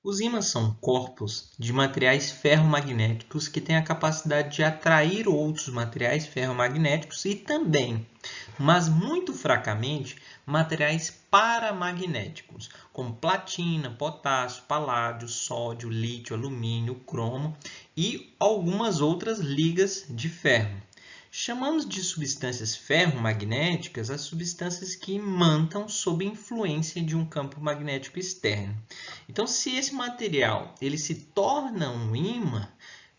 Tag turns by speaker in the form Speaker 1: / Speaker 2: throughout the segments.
Speaker 1: Os ímãs são corpos de materiais ferromagnéticos que têm a capacidade de atrair outros materiais ferromagnéticos e também, mas muito fracamente, materiais paramagnéticos, como platina, potássio, paládio, sódio, lítio, alumínio, cromo e algumas outras ligas de ferro. Chamamos de substâncias ferromagnéticas as substâncias que imantam sob influência de um campo magnético externo. Então, se esse material ele se torna um ímã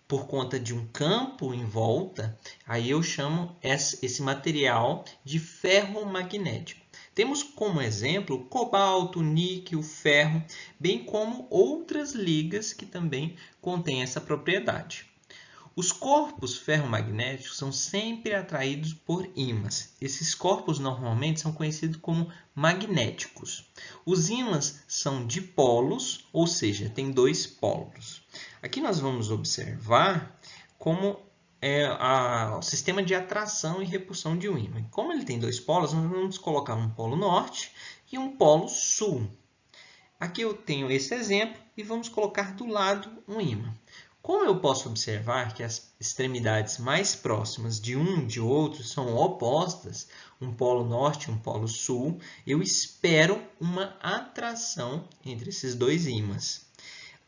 Speaker 1: por conta de um campo em volta, aí eu chamo esse material de ferromagnético. Temos como exemplo cobalto, níquel, ferro, bem como outras ligas que também contêm essa propriedade. Os corpos ferromagnéticos são sempre atraídos por ímãs. Esses corpos normalmente são conhecidos como magnéticos. Os ímãs são dipolos, ou seja, tem dois polos. Aqui nós vamos observar como é o sistema de atração e repulsão de um ímã. Como ele tem dois polos, nós vamos colocar um polo norte e um polo sul. Aqui eu tenho esse exemplo e vamos colocar do lado um ímã. Como eu posso observar que as extremidades mais próximas de um e de outro são opostas, um polo norte e um polo sul, eu espero uma atração entre esses dois ímãs.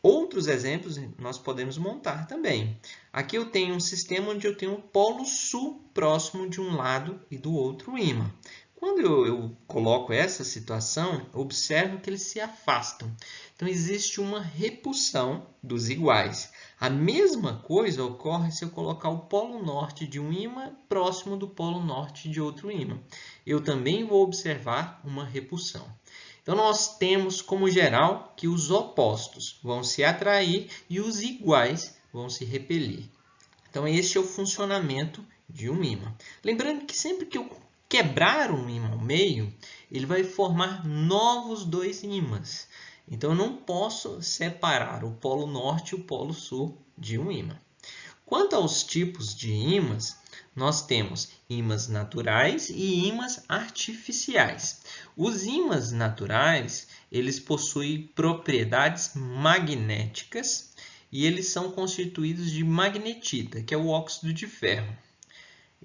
Speaker 1: Outros exemplos nós podemos montar também. Aqui eu tenho um sistema onde eu tenho um polo sul próximo de um lado e do outro ímã. Quando eu coloco essa situação, observo que eles se afastam. Então, existe uma repulsão dos iguais. A mesma coisa ocorre se eu colocar o polo norte de um ímã próximo do polo norte de outro ímã. Eu também vou observar uma repulsão. Então, nós temos como geral que os opostos vão se atrair e os iguais vão se repelir. Então, este é o funcionamento de um ímã. Lembrando que sempre que eu quebrar um ímã ao meio, ele vai formar novos dois ímãs. Então, eu não posso separar o polo norte e o polo sul de um ímã. Quanto aos tipos de ímãs, nós temos ímãs naturais e ímãs artificiais. Os ímãs naturais, eles possuem propriedades magnéticas e eles são constituídos de magnetita, que é o óxido de ferro.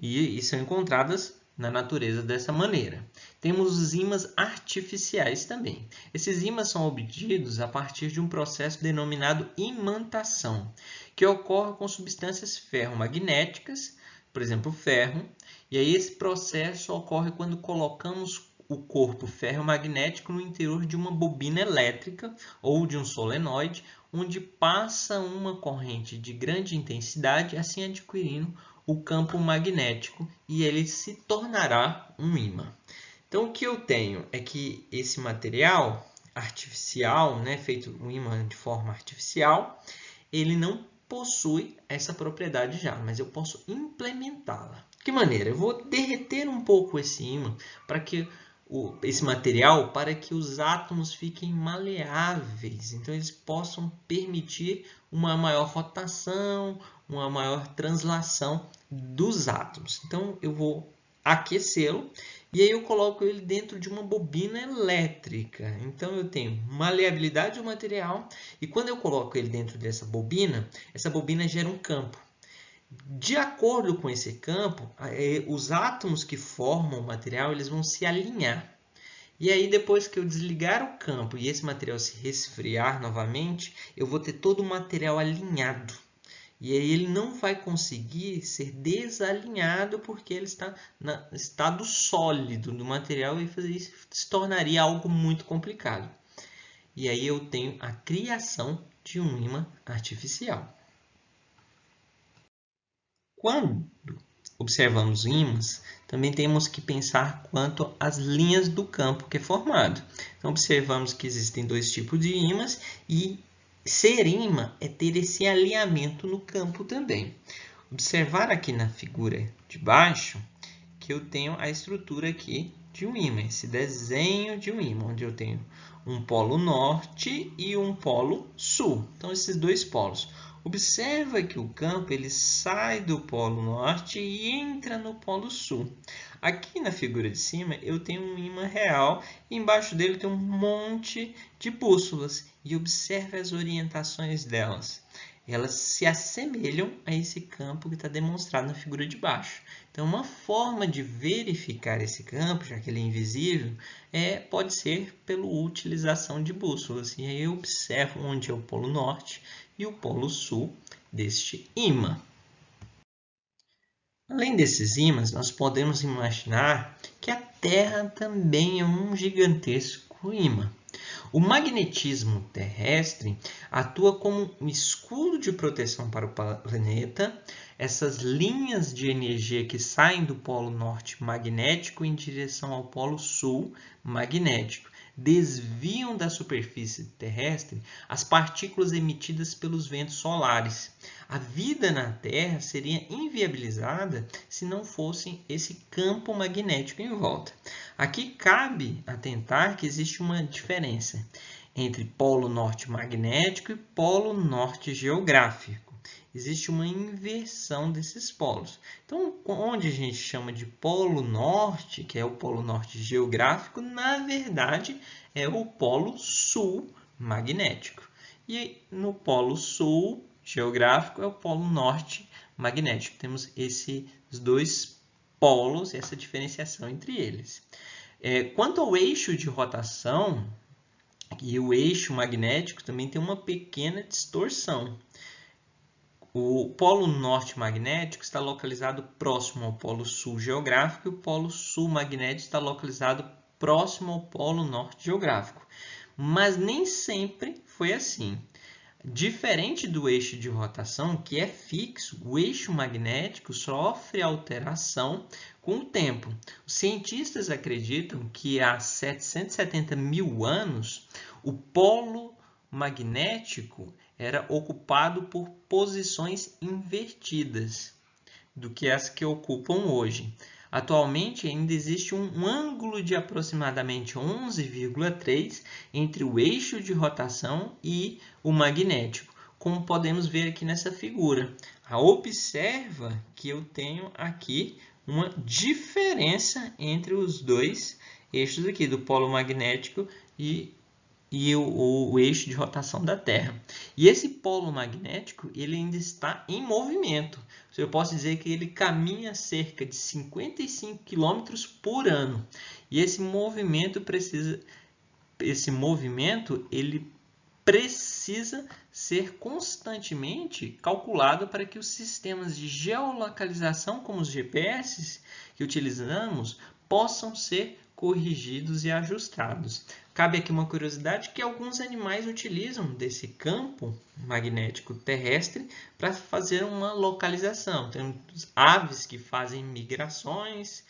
Speaker 1: E são encontradas na natureza dessa maneira. Temos os ímãs artificiais também. Esses ímãs são obtidos a partir de um processo denominado imantação, que ocorre com substâncias ferromagnéticas, por exemplo, ferro, e aí esse processo ocorre quando colocamos o corpo ferromagnético no interior de uma bobina elétrica ou de um solenoide, onde passa uma corrente de grande intensidade, assim adquirindo o campo magnético e ele se tornará um ímã. Então, o que eu tenho é que esse material artificial, feito um ímã de forma artificial, ele não possui essa propriedade já, mas eu posso implementá-la. De que maneira? Eu vou derreter um pouco esse ímã para que esse material para que os átomos fiquem maleáveis, então eles possam permitir uma maior rotação, uma maior translação dos átomos. Então eu vou aquecê-lo e aí eu coloco ele dentro de uma bobina elétrica. Então eu tenho maleabilidade do material e quando eu coloco ele dentro dessa bobina, essa bobina gera um campo. De acordo com esse campo, os átomos que formam o material eles vão se alinhar. E aí, depois que eu desligar o campo e esse material se resfriar novamente, eu vou ter todo o material alinhado. E aí ele não vai conseguir ser desalinhado porque ele está no estado sólido do material e fazer isso se tornaria algo muito complicado. E aí eu tenho a criação de um ímã artificial. Quando observamos ímãs, também temos que pensar quanto às linhas do campo que é formado. Então, observamos que existem dois tipos de ímãs e ser ímã é ter esse alinhamento no campo também. Observar aqui na figura de baixo que eu tenho a estrutura aqui de um ímã, esse desenho de um ímã, onde eu tenho um polo norte e um polo sul. Então, esses dois polos. Observa que o campo ele sai do polo norte e entra no polo sul. Aqui na figura de cima eu tenho um ímã real e embaixo dele tem um monte de bússolas. E observe as orientações delas. Elas se assemelham a esse campo que está demonstrado na figura de baixo. Então, uma forma de verificar esse campo, já que ele é invisível, pode ser pela utilização de bússolas. E aí eu observo onde é o polo norte e o polo sul deste ímã. Além desses ímãs, nós podemos imaginar que a Terra também é um gigantesco ímã. O magnetismo terrestre atua como um escudo de proteção para o planeta. Essas linhas de energia que saem do polo norte magnético em direção ao polo sul magnético desviam da superfície terrestre as partículas emitidas pelos ventos solares. A vida na Terra seria inviabilizada se não fosse esse campo magnético em volta. Aqui cabe atentar que existe uma diferença entre polo norte magnético e polo norte geográfico. Existe uma inversão desses polos. Então, onde a gente chama de polo norte, que é o polo norte geográfico, na verdade é o polo sul magnético. E no polo sul geográfico é o polo norte magnético. Temos esses dois polos, essa diferenciação entre eles. Quanto ao eixo de rotação, e o eixo magnético também tem uma pequena distorção. O polo norte magnético está localizado próximo ao polo sul geográfico e o polo sul magnético está localizado próximo ao polo norte geográfico. Mas nem sempre foi assim. Diferente do eixo de rotação, que é fixo, o eixo magnético sofre alteração com o tempo. Os cientistas acreditam que há 770 mil anos, o polo magnético era ocupado por posições invertidas do que as que ocupam hoje. Atualmente, ainda existe um ângulo de aproximadamente 11,3 entre o eixo de rotação e o magnético, como podemos ver aqui nessa figura. Observa que eu tenho aqui uma diferença entre os dois eixos aqui, do polo magnético e o eixo de rotação da Terra. E esse polo magnético ele ainda está em movimento. Eu posso dizer que ele caminha cerca de 55 km por ano. E esse movimento ele precisa ser constantemente calculado para que os sistemas de geolocalização, como os GPS que utilizamos, possam ser corrigidos e ajustados. Cabe aqui uma curiosidade que alguns animais utilizam desse campo magnético terrestre para fazer uma localização. Tem aves que fazem migrações,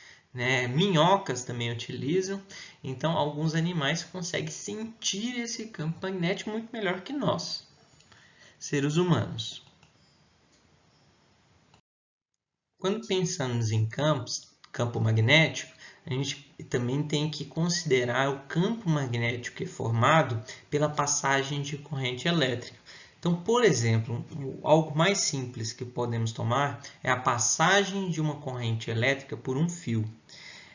Speaker 1: minhocas também utilizam. Então, alguns animais conseguem sentir esse campo magnético muito melhor que nós, seres humanos. Quando pensamos em campo magnético, a gente também tem que considerar o campo magnético que é formado pela passagem de corrente elétrica. Então, por exemplo, algo mais simples que podemos tomar é a passagem de uma corrente elétrica por um fio.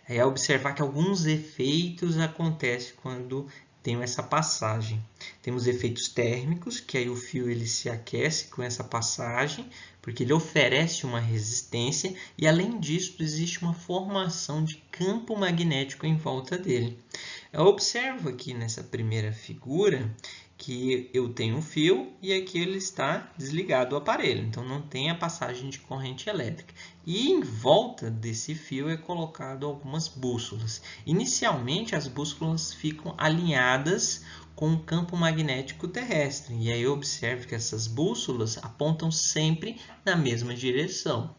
Speaker 1: É observar que alguns efeitos acontecem quando tem essa passagem. Temos efeitos térmicos, que aí o fio ele se aquece com essa passagem, porque ele oferece uma resistência e, além disso, existe uma formação de campo magnético em volta dele. Eu observo aqui nessa primeira figura que eu tenho um fio e aqui ele está desligado o aparelho, então não tem a passagem de corrente elétrica. E em volta desse fio é colocado algumas bússolas. Inicialmente as bússolas ficam alinhadas com o campo magnético terrestre, e aí eu observo que essas bússolas apontam sempre na mesma direção.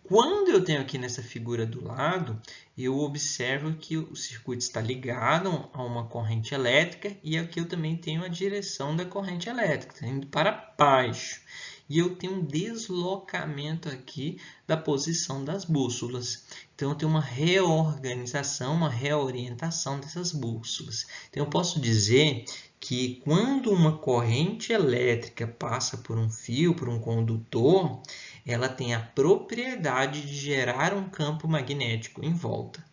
Speaker 1: Quando eu tenho aqui nessa figura do lado, eu observo que o circuito está ligado a uma corrente elétrica e aqui eu também tenho a direção da corrente elétrica, está indo para baixo. E eu tenho um deslocamento aqui da posição das bússolas. Então, eu tenho uma reorganização, uma reorientação dessas bússolas. Então, eu posso dizer que quando uma corrente elétrica passa por um fio, por um condutor, ela tem a propriedade de gerar um campo magnético em volta.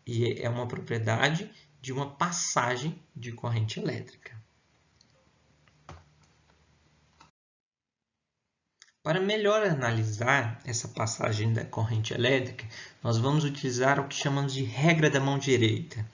Speaker 1: E é uma propriedade de uma passagem de corrente elétrica. Para melhor analisar essa passagem da corrente elétrica, nós vamos utilizar o que chamamos de regra da mão direita.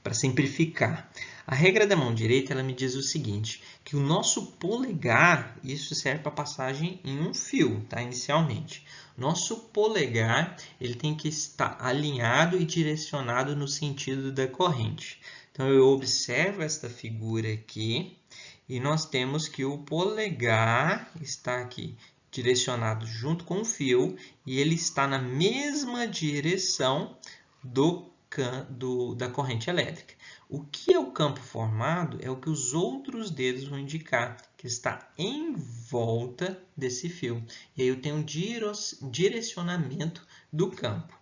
Speaker 1: Para simplificar, a regra da mão direita ela me diz o seguinte, que o nosso polegar, isso serve para passagem em um fio, tá? Inicialmente. Nosso polegar ele tem que estar alinhado e direcionado no sentido da corrente. Então, eu observo esta figura aqui e nós temos que o polegar está aqui direcionado junto com o fio e ele está na mesma direção da corrente elétrica. O que é o campo formado é o que os outros dedos vão indicar, que está em volta desse fio. E aí eu tenho um direcionamento do campo.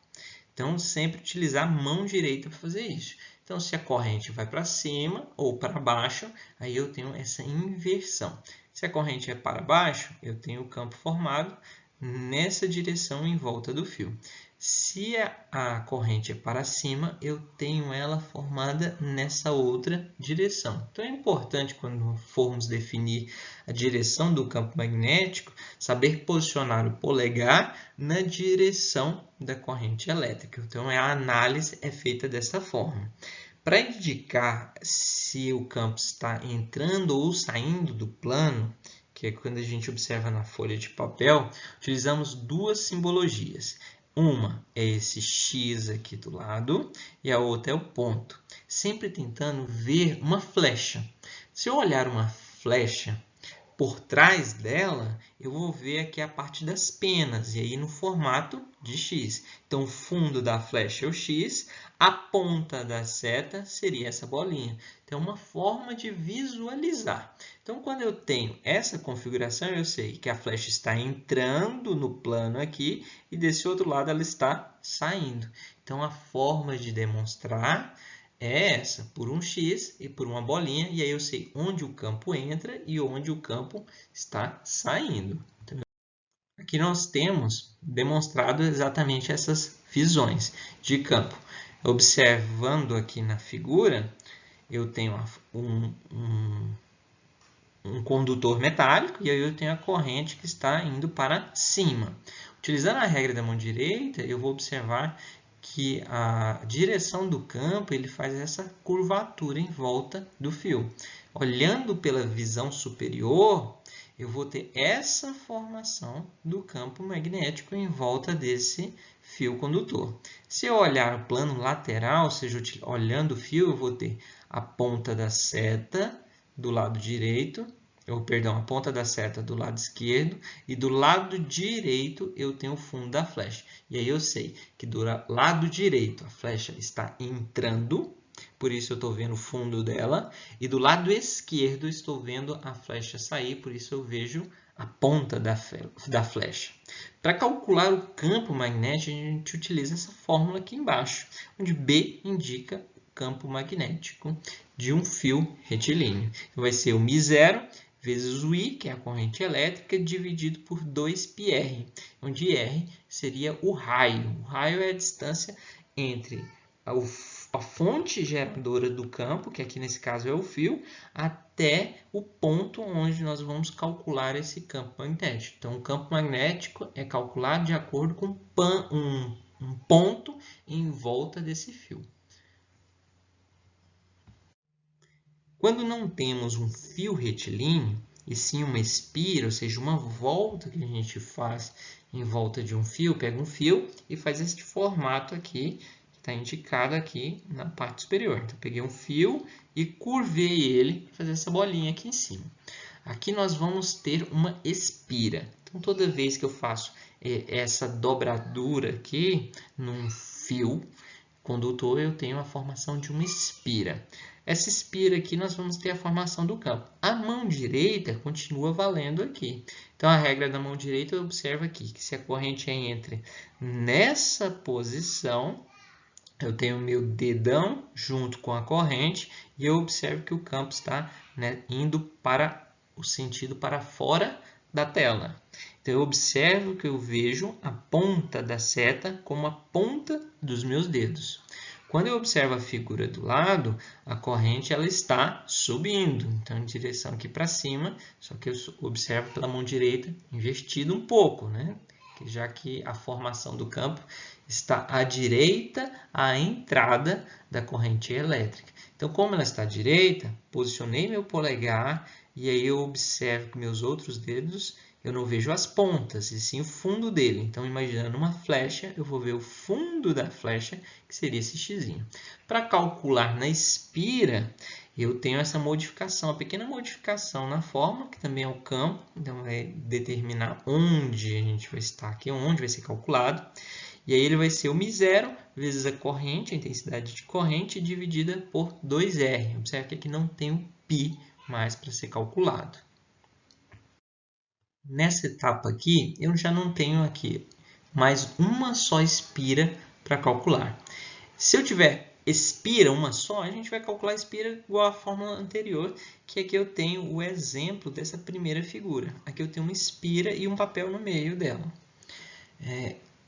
Speaker 1: Então, sempre utilizar a mão direita para fazer isso. Então, se a corrente vai para cima ou para baixo, aí eu tenho essa inversão. Se a corrente é para baixo, eu tenho o campo formado nessa direção em volta do fio. Se a corrente é para cima, eu tenho ela formada nessa outra direção. Então, é importante, quando formos definir a direção do campo magnético, saber posicionar o polegar na direção da corrente elétrica. Então, a análise é feita dessa forma. Para indicar se o campo está entrando ou saindo do plano, que é quando a gente observa na folha de papel, utilizamos duas simbologias. Uma é esse X aqui do lado e a outra é o ponto. Sempre tentando ver uma flecha. Se eu olhar uma flecha, por trás dela, eu vou ver aqui a parte das penas, e aí no formato de X. Então, o fundo da flecha é o X, a ponta da seta seria essa bolinha. Então, uma forma de visualizar. Então, quando eu tenho essa configuração, eu sei que a flecha está entrando no plano aqui, e desse outro lado ela está saindo. Então, a forma de demonstrar é essa, por um X e por uma bolinha, e aí eu sei onde o campo entra e onde o campo está saindo. Aqui nós temos demonstrado exatamente essas visões de campo. Observando aqui na figura, eu tenho um condutor metálico e aí eu tenho a corrente que está indo para cima. Utilizando a regra da mão direita, eu vou observar que a direção do campo ele faz essa curvatura em volta do fio. Olhando pela visão superior, eu vou ter essa formação do campo magnético em volta desse fio condutor. Se eu olhar o plano lateral, ou seja, olhando o fio, eu vou ter a ponta da seta do lado direito, a ponta da seta do lado esquerdo, e do lado direito eu tenho o fundo da flecha. E aí eu sei que do lado direito a flecha está entrando, por isso eu estou vendo o fundo dela, e do lado esquerdo estou vendo a flecha sair, por isso eu vejo a ponta da flecha. Para calcular o campo magnético, a gente utiliza essa fórmula aqui embaixo, onde B indica o campo magnético de um fio retilíneo. Então, vai ser o μ0 vezes o I, que é a corrente elétrica, dividido por 2πr, onde R seria o raio. O raio é a distância entre a fonte geradora do campo, que aqui nesse caso é o fio, até o ponto onde nós vamos calcular esse campo magnético. Então, o campo magnético é calculado de acordo com um ponto em volta desse fio. Quando não temos um fio retilíneo, e sim uma espira, ou seja, uma volta que a gente faz em volta de um fio, pega um fio e faz este formato aqui, que está indicado aqui na parte superior. Então, peguei um fio e curvei ele e fazer essa bolinha aqui em cima. Aqui nós vamos ter uma espira. Então, toda vez que eu faço essa dobradura aqui num fio condutor, eu tenho a formação de uma espira. Essa espira aqui nós vamos ter a formação do campo. A mão direita continua valendo aqui. Então, a regra da mão direita eu observo aqui que se a corrente entra nessa posição, eu tenho meu dedão junto com a corrente e eu observo que o campo está, né, indo para o sentido para fora da tela. Então, eu observo que eu vejo a ponta da seta como a ponta dos meus dedos. Quando eu observo a figura do lado, a corrente ela está subindo, então em direção aqui para cima, só que eu observo pela mão direita invertido um pouco, né? Já que a formação do campo está à direita à entrada da corrente elétrica. Então, como ela está à direita, posicionei meu polegar e aí eu observo que meus outros dedos, eu não vejo as pontas, e sim o fundo dele. Então, imaginando uma flecha, eu vou ver o fundo da flecha, que seria esse xizinho. Para calcular na espira, eu tenho essa modificação, uma pequena modificação na fórmula, que também é o campo, então vai determinar onde a gente vai estar aqui, onde vai ser calculado. E aí ele vai ser o μ0 vezes a corrente, a intensidade de corrente, dividida por 2R. Observe que aqui não tem o π mais para ser calculado. Nessa etapa aqui, eu já não tenho aqui mais uma só espira para calcular. Se eu tiver espira uma só, a gente vai calcular a espira igual à fórmula anterior, que aqui eu tenho o exemplo dessa primeira figura. Aqui eu tenho uma espira e um papel no meio dela.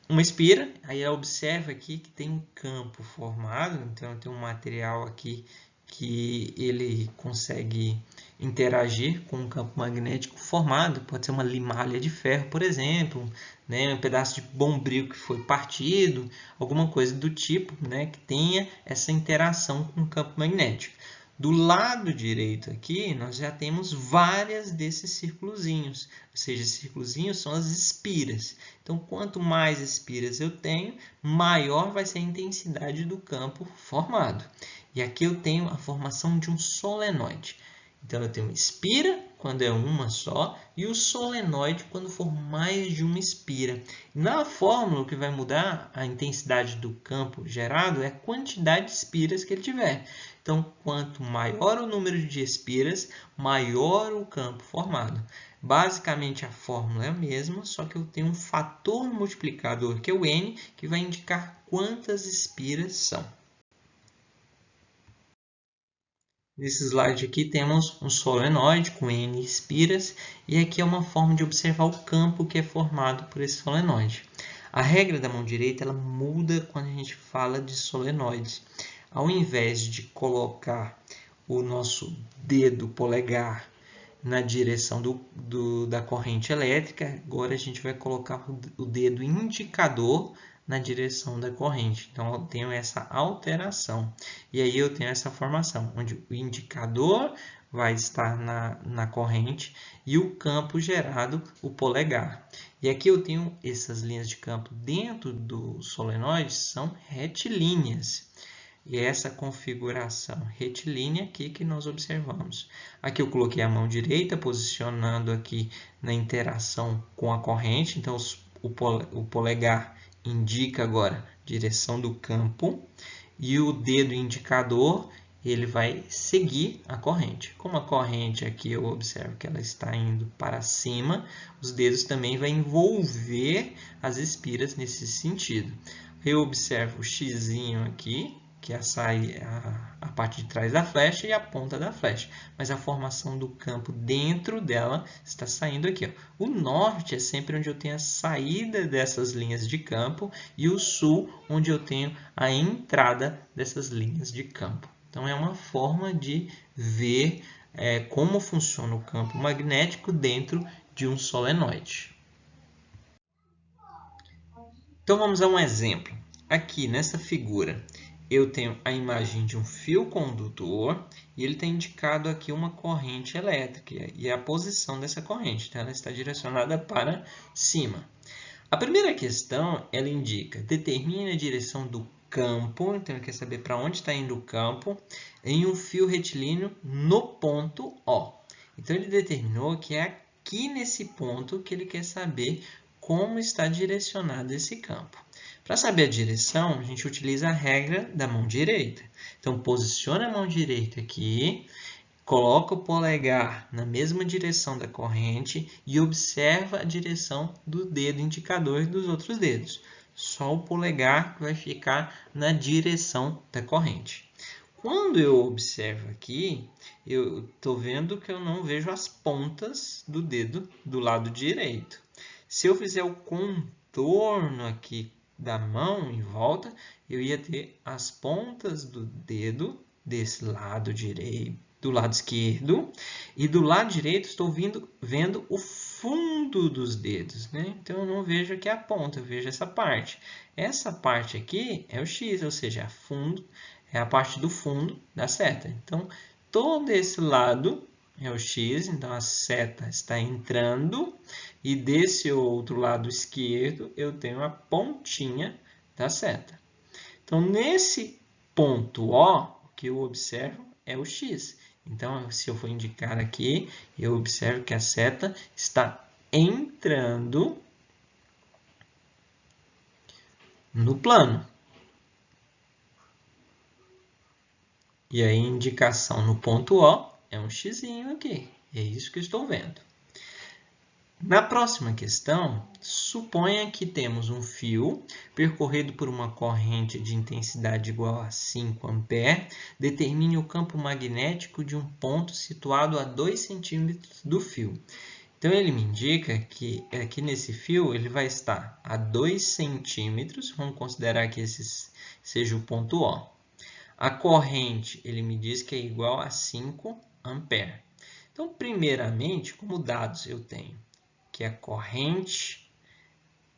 Speaker 1: Uma espira, aí ela observa aqui que tem um campo formado, então eu tenho um material aqui que ele consegue interagir com um campo magnético formado, pode ser uma limalha de ferro, por exemplo, né? Um pedaço de bombril que foi partido, alguma coisa do tipo, né? Que tenha essa interação com o campo magnético. Do lado direito aqui, nós já temos várias desses circulozinhos, ou seja, esses circulozinhos são as espiras. Então, quanto mais espiras eu tenho, maior vai ser a intensidade do campo formado. E aqui eu tenho a formação de um solenoide. Então, eu tenho espira quando é uma só e o solenoide quando for mais de uma espira. Na fórmula, o que vai mudar a intensidade do campo gerado é a quantidade de espiras que ele tiver. Então, quanto maior o número de espiras, maior o campo formado. Basicamente, a fórmula é a mesma, só que eu tenho um fator multiplicador, que é o N, que vai indicar quantas espiras são. Nesse slide aqui temos um solenoide com N espiras e aqui é uma forma de observar o campo que é formado por esse solenoide. A regra da mão direita ela muda quando a gente fala de solenoides. Ao invés de colocar o nosso dedo polegar na direção da corrente elétrica, agora a gente vai colocar o dedo indicador na direção da corrente. Então, eu tenho essa alteração. E aí eu tenho essa formação, onde o indicador vai estar na corrente e o campo gerado, o polegar. E aqui eu tenho essas linhas de campo dentro do solenoide, são retilíneas. E essa configuração retilínea aqui que nós observamos. Aqui eu coloquei a mão direita, posicionando aqui na interação com a corrente. Então, o polegar indica agora a direção do campo e o dedo indicador ele vai seguir a corrente. Como a corrente aqui eu observo que ela está indo para cima, os dedos também vão envolver as espiras nesse sentido. Eu observo o xizinho aqui, que é a parte de trás da flecha e a ponta da flecha. Mas a formação do campo dentro dela está saindo aqui. Ó. O norte é sempre onde eu tenho a saída dessas linhas de campo e o sul onde eu tenho a entrada dessas linhas de campo. Então, é uma forma de ver como funciona o campo magnético dentro de um solenoide. Então, vamos a um exemplo. Aqui, nessa figura, eu tenho a imagem de um fio condutor e ele tem indicado aqui uma corrente elétrica e a posição dessa corrente. Então, ela está direcionada para cima. A primeira questão, ela indica, determine a direção do campo, então ele quer saber para onde está indo o campo, em um fio retilíneo no ponto O. Então, ele determinou que é aqui nesse ponto que ele quer saber como está direcionado esse campo. Para saber a direção, a gente utiliza a regra da mão direita. Então, posiciona a mão direita aqui, coloca o polegar na mesma direção da corrente e observa a direção do dedo indicador e dos outros dedos. só o polegar que vai ficar na direção da corrente. Quando eu observo aqui, eu estou vendo que eu não vejo as pontas do dedo do lado direito. Se eu fizer o contorno aqui da mão em volta, eu ia ter as pontas do dedo desse lado direito, do lado esquerdo, e do lado direito estou vendo o fundo dos dedos, né? Então eu não vejo aqui a ponta, eu vejo essa parte. Essa parte aqui é o X, ou seja, é a parte do fundo da seta. Então todo esse lado é o X, então a seta está entrando, e desse outro lado esquerdo eu tenho a pontinha da seta. Então nesse ponto O, o que eu observo é o X. Então, se eu for indicar aqui, eu observo que a seta está entrando no plano. E aí, a indicação no ponto O é um xizinho aqui. É isso que eu estou vendo. Na próxima questão, suponha que temos um fio percorrido por uma corrente de intensidade igual a 5 A. Determine o campo magnético de um ponto situado a 2 centímetros do fio. Então, ele me indica que aqui nesse fio ele vai estar a 2 centímetros. Vamos considerar que esse seja o ponto O. A corrente, ele me diz que é igual a 5 ampere. Então, primeiramente, como dados eu tenho que a corrente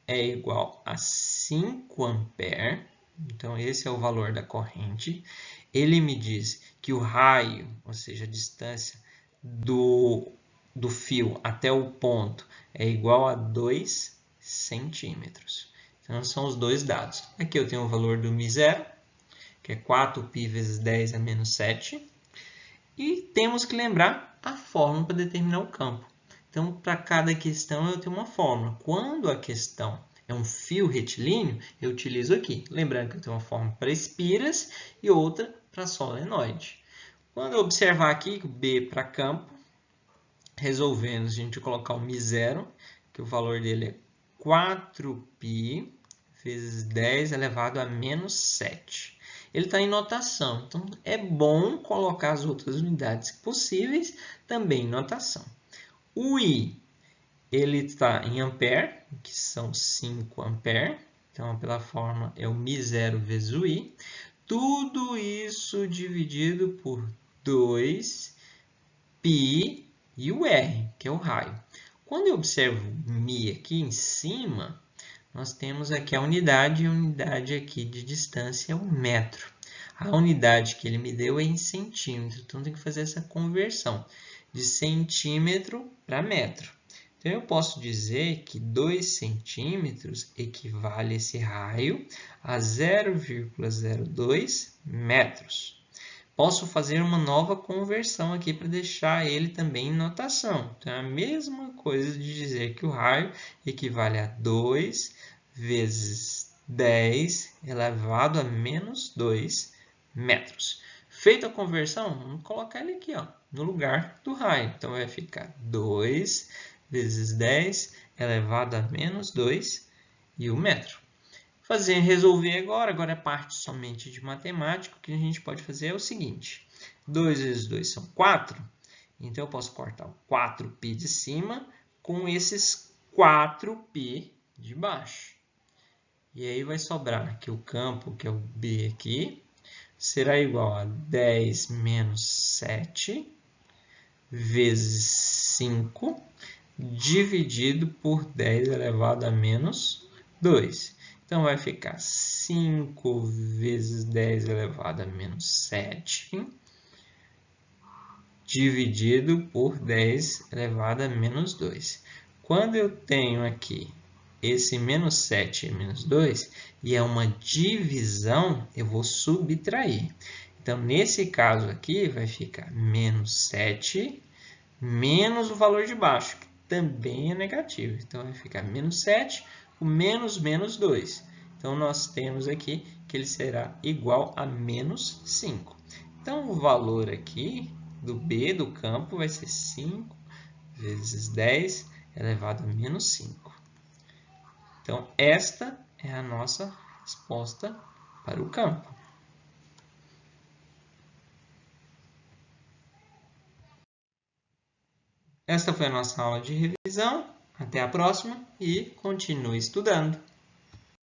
Speaker 1: é igual a 5 ampere. Então, esse é o valor da corrente. Ele me diz que o raio, ou seja, a distância do fio até o ponto é igual a 2 centímetros. Então, são os dois dados. Aqui eu tenho o valor do μ0, que é 4π vezes 10 a menos 7. E temos que lembrar a fórmula para determinar o campo. Então, para cada questão eu tenho uma fórmula. Quando a questão é um fio retilíneo, eu utilizo aqui. Lembrando que eu tenho uma fórmula para espiras e outra para solenoide. Quando eu observar aqui o B para campo, resolvendo, a gente colocar o μ0, que o valor dele é 4π vezes 10 elevado a menos 7. Ele está em notação, então é bom colocar as outras unidades possíveis também em notação. O I, ele está em ampere, que são 5 ampere. Então, pela fórmula, é o μ0 vezes o I. Tudo isso dividido por 2π e o R, que é o raio. Quando eu observo μ aqui em cima, nós temos aqui a unidade, e a unidade aqui de distância é o metro. A unidade que ele me deu é em centímetro, então tem que fazer essa conversão de centímetro para metro. Então, eu posso dizer que 2 centímetros equivale esse raio a 0,02 metros. Posso fazer uma nova conversão aqui para deixar ele também em notação. Então, é a mesma coisa de dizer que o raio equivale a 2 vezes 10 elevado a menos 2 metros. Feita a conversão, vamos colocar ele aqui, ó, no lugar do raio. Então, vai ficar 2 vezes 10 elevado a menos 2 e o metro. Resolver agora é parte somente de matemática. O que a gente pode fazer é o seguinte. 2 vezes 2 são 4. Então, eu posso cortar o 4π de cima com esses 4π de baixo. E aí vai sobrar aqui o campo, que é o B aqui, será igual a 10 menos 7 vezes 5 dividido por 10 elevado a menos 2. Então, vai ficar 5 vezes 10 elevado a menos 7 dividido por 10 elevado a menos 2. Quando eu tenho aqui esse menos 7 e menos 2, e é uma divisão, eu vou subtrair. Então, nesse caso aqui, vai ficar menos 7 menos o valor de baixo, que também é negativo. Então, vai ficar menos 7, o menos 2. Então, nós temos aqui que ele será igual a menos 5. Então, o valor aqui do B do campo vai ser 5 vezes 10 elevado a menos 5. Então, esta é a nossa resposta para o campo. Esta foi a nossa aula de revisão. Até a próxima e continue estudando.